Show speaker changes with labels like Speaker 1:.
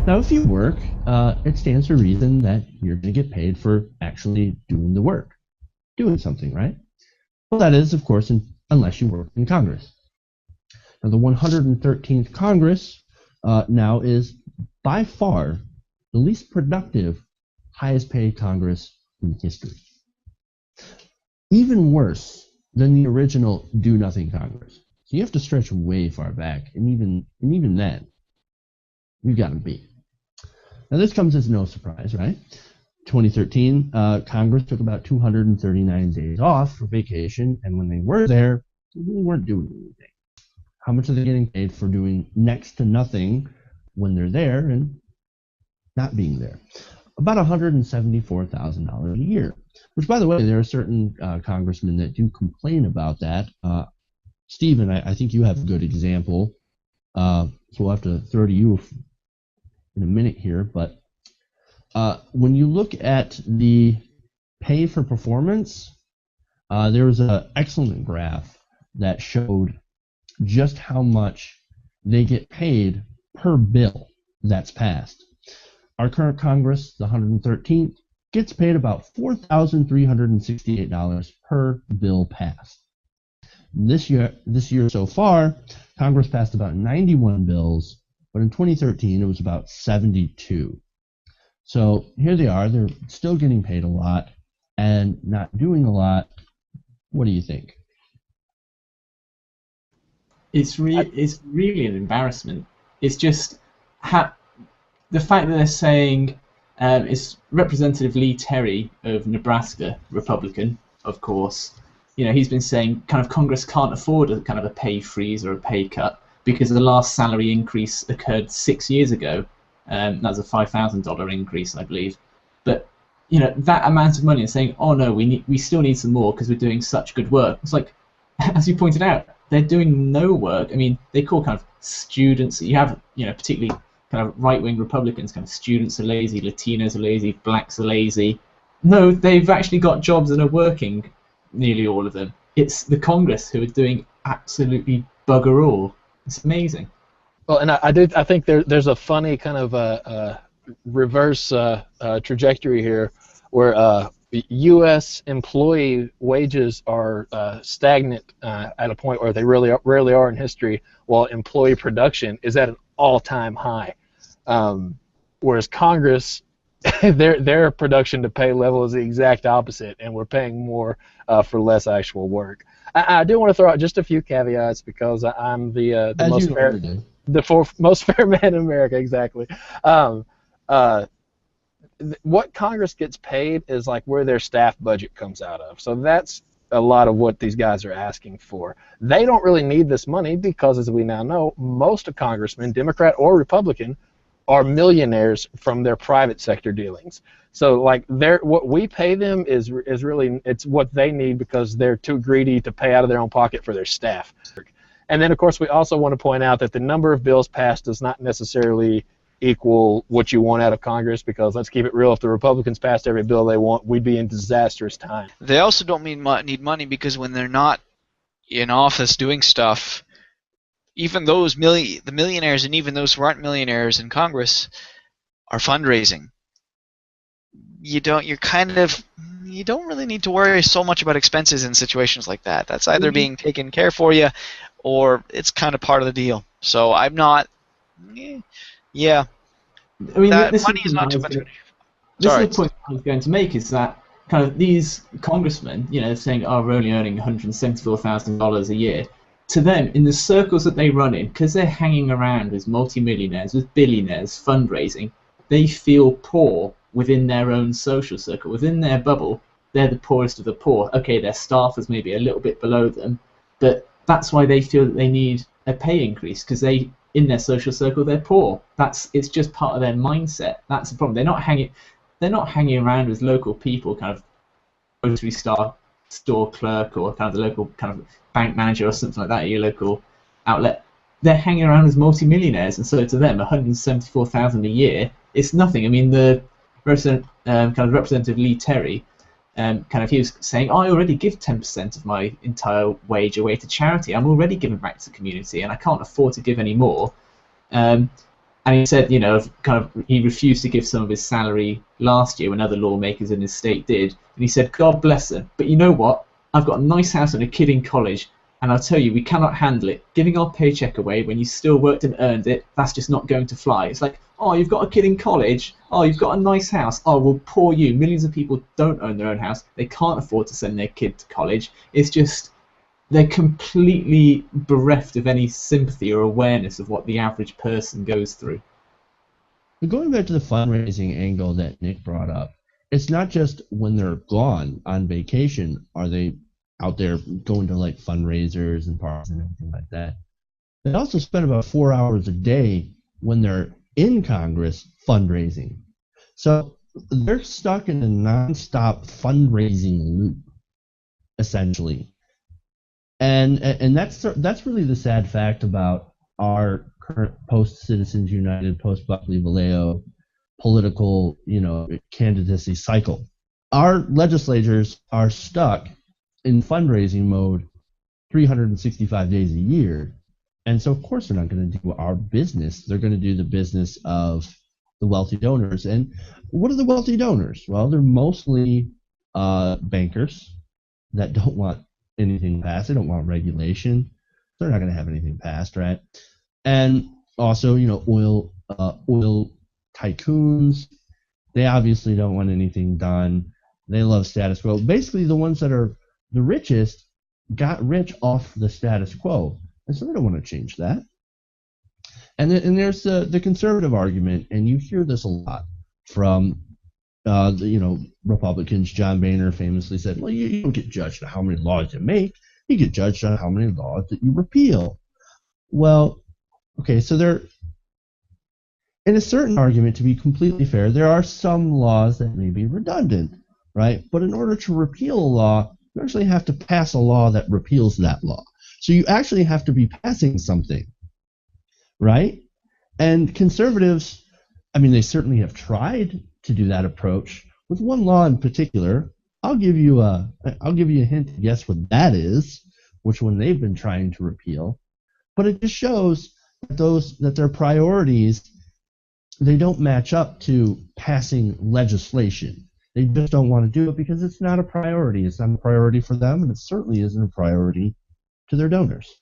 Speaker 1: Now, if you work, it stands to reason that you're going to get paid for actually doing the work, doing something, right? Well, that is, of course, unless you work in Congress. Now, the 113th Congress now is by far the least productive, highest paid Congress in history. Even worse than the original do-nothing Congress. So you have to stretch way far back, and even then, you've got to beat. Now, this comes as no surprise, right? 2013, Congress took about 239 days off for vacation, and when they were there, they really weren't doing anything. How much are they getting paid for doing next to nothing when they're there and not being there? About $174,000 a year, which, by the way, there are certain congressmen that do complain about that. Stephen, I think you have a good example, so we'll have to throw to you in a minute here, but when you look at the pay for performance, there was an excellent graph that showed just how much they get paid per bill that's passed. Our current Congress, the 113th, gets paid about $4,368 per bill passed. This year so far, Congress passed about 91 bills, but in 2013 it was about 72. So here they are, they're still getting paid a lot and not doing a lot. What do you think?
Speaker 2: It's really an embarrassment. It's just the fact that they're saying it's Representative Lee Terry of Nebraska, Republican, of course. You know, he's been saying kind of Congress can't afford a kind of a pay freeze or a pay cut because the last salary increase occurred 6 years ago. That was a $5,000 increase, I believe. But you know, that amount of money and saying, oh no, we still need some more because we're doing such good work. It's like, as you pointed out, they're doing no work. I mean, they call kind of students. You have, you know, particularly kind of right-wing Republicans, kind of students are lazy, Latinos are lazy, blacks are lazy. No, they've actually got jobs and are working. Nearly all of them. It's the Congress who are doing absolutely bugger all. It's amazing.
Speaker 3: Well, and I think there's a funny kind of reverse trajectory here, where U.S. employee wages are stagnant at a point where they rarely are in history, while employee production is at an all-time high. Whereas Congress, their production to pay level is the exact opposite, and we're paying more for less actual work. I do want to throw out just a few caveats because I'm the most fair man in America, exactly. What Congress gets paid is like where their staff budget comes out of. So that's a lot of what these guys are asking for. They don't really need this money because, as we now know, most of congressmen, Democrat or Republican, are millionaires from their private sector dealings. So like what we pay them is really, it's what they need because they're too greedy to pay out of their own pocket for their staff. And then of course we also want to point out that the number of bills passed does not necessarily equal what you want out of Congress, because let's keep it real, if the Republicans passed every bill they want, we'd be in disastrous time.
Speaker 4: They also don't need money because when they're not in office doing stuff, even those the millionaires and even those who aren't millionaires in Congress are fundraising. You don't really need to worry so much about expenses in situations like that. That's either being taken care for you or it's kind of part of the deal. So I'm not, yeah.
Speaker 2: I mean,
Speaker 4: that
Speaker 2: this
Speaker 4: money is not too much.
Speaker 2: This is the point I was going to make, is that kind of these congressmen, you know, saying, oh, we're only earning $174,000 a year. To them, in the circles that they run in, because they're hanging around with multimillionaires, with billionaires, fundraising, they feel poor within their own social circle, within their bubble. They're the poorest of the poor. Okay, their staff is maybe a little bit below them, but that's why they feel that they need a pay increase, because they, in their social circle, they're poor. It's just part of their mindset. That's the problem. They're not hanging around with local people, kind of grocery store clerk or kind of the local kind of bank manager or something like that at your local outlet. They're hanging around as multimillionaires, and so to them, $174,000 a year is nothing. I mean, the kind of Representative Lee Terry, he was saying, I already give 10% of my entire wage away to charity. I'm already giving back to the community, and I can't afford to give any more. And he said, he refused to give some of his salary last year when other lawmakers in his state did. And he said, God bless them. But you know what? I've got a nice house and a kid in college. And I'll tell you, we cannot handle it. Giving our paycheck away when you still worked and earned it, that's just not going to fly. It's like, oh, you've got a kid in college. Oh, you've got a nice house. Oh, well, poor you. Millions of people don't own their own house. They can't afford to send their kid to college. It's just, they're completely bereft of any sympathy or awareness of what the average person goes through.
Speaker 1: But going back to the fundraising angle that Nick brought up, it's not just when they're gone on vacation are they out there going to like fundraisers and parties and everything like that. They also spend about 4 hours a day when they're in Congress fundraising. So they're stuck in a nonstop fundraising loop, essentially. And that's really the sad fact about our current post-Citizens United, post-Buckley-Vallejo political, candidacy cycle. Our legislators are stuck in fundraising mode 365 days a year. And so, of course, they're not going to do our business. They're going to do the business of the wealthy donors. And what are the wealthy donors? Well, they're mostly bankers that don't want anything passed. They don't want regulation. They're not going to have anything passed, right? And also, oil tycoons. They obviously don't want anything done. They love status quo. Basically, the ones that are the richest got rich off the status quo, and so they don't want to change that. And there's the conservative argument, and you hear this a lot from Republicans. John Boehner famously said, well, you don't get judged on how many laws you make. You get judged on how many laws that you repeal. Well, okay, so there, in a certain argument, to be completely fair, there are some laws that may be redundant, right? But in order to repeal a law, you actually have to pass a law that repeals that law. So you actually have to be passing something, right? And conservatives, they certainly have tried to do that approach with one law in particular. I'll give you a hint to guess what that is, which one they've been trying to repeal. But it just shows that their priorities, they don't match up to passing legislation. They just don't want to do it because it's not a priority. It's not a priority for them, and it certainly isn't a priority to their donors.